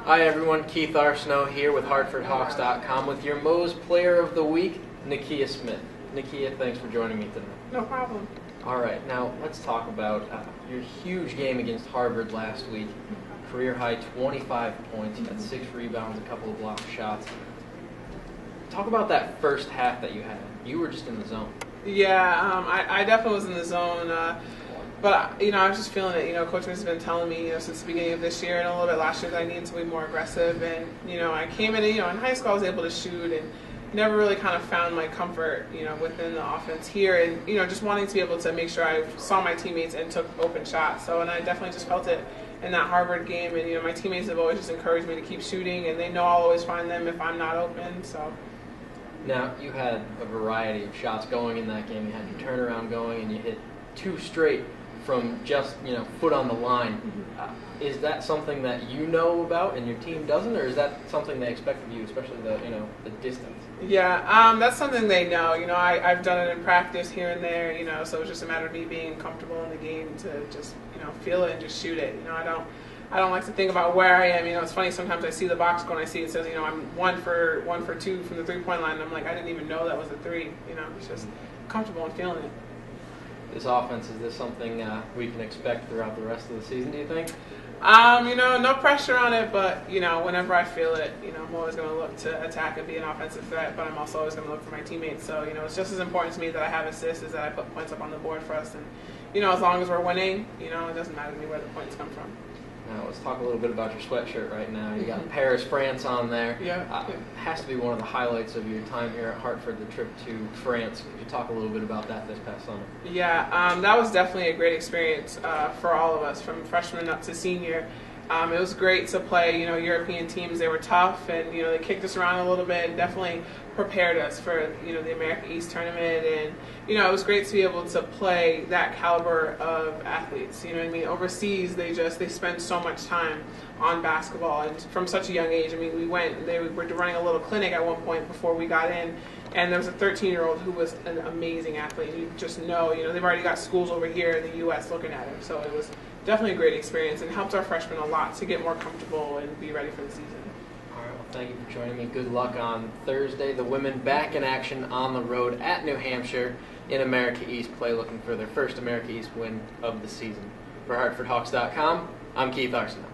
Hi everyone, Keith Arsenault here with HartfordHawks.com with your Moe's Player of the Week, Nikkia Smith. Nikkia, thanks for joining me today. No problem. All right, now let's talk about your huge game against Harvard last week. Career high 25 points, you had 6 rebounds, a couple of blocked shots. Talk about that first half that you had. You were just in the zone. Yeah, I definitely was in the zone. But I was just feeling it. Coach has been telling me, since the beginning of this year and a little bit last year that I needed to be more aggressive. And, I came in, in high school I was able to shoot and never really kind of found my comfort, within the offense here. And, just wanting to be able to make sure I saw my teammates and took open shots. So, and I definitely just felt it in that Harvard game. And, my teammates have always just encouraged me to keep shooting. And they know I'll always find them if I'm not open. So. Now, you had a variety of shots going in that game. You had your turnaround going and you hit 2 straight from just, foot on the line. Is that something that you know about and your team doesn't, or is that something they expect of you, especially the distance? Yeah, that's something they know. I've done it in practice here and there, so it's just a matter of me being comfortable in the game to just, feel it and just shoot it. I don't like to think about where I am. It's funny, sometimes I see the box score and I see it says, I'm 1 for 2 from the 3-point line, and I'm like, I didn't even know that was a 3. It's just comfortable and feeling it. This offense, is this something we can expect throughout the rest of the season, do you think? No pressure on it, but, whenever I feel it, I'm always going to look to attack and be an offensive threat, but I'm also always going to look for my teammates. So, it's just as important to me that I have assists as that I put points up on the board for us. And, as long as we're winning, it doesn't matter to me where the points come from. Now, let's talk a little bit about your sweatshirt right now. You got Paris, France on there. Yeah. Has to be one of the highlights of your time here at Hartford, the trip to France. Could you talk a little bit about that this past summer? Yeah, that was definitely a great experience for all of us, from freshman up to senior. It was great to play, European teams. They were tough, and, they kicked us around a little bit and definitely prepared us for, the America East tournament. And, it was great to be able to play that caliber of athletes. Overseas, they spend so much time on basketball, and from such a young age. We went, they were running a little clinic at one point before we got in, and there was a 13-year-old who was an amazing athlete. You just know, they've already got schools over here in the U.S. looking at him. So it was definitely a great experience and helped our freshmen a lot to get more comfortable and be ready for the season. All right, well, thank you for joining me. Good luck on Thursday. The women back in action on the road at New Hampshire in America East play, looking for their first America East win of the season. For HartfordHawks.com, I'm Keith Arsenault.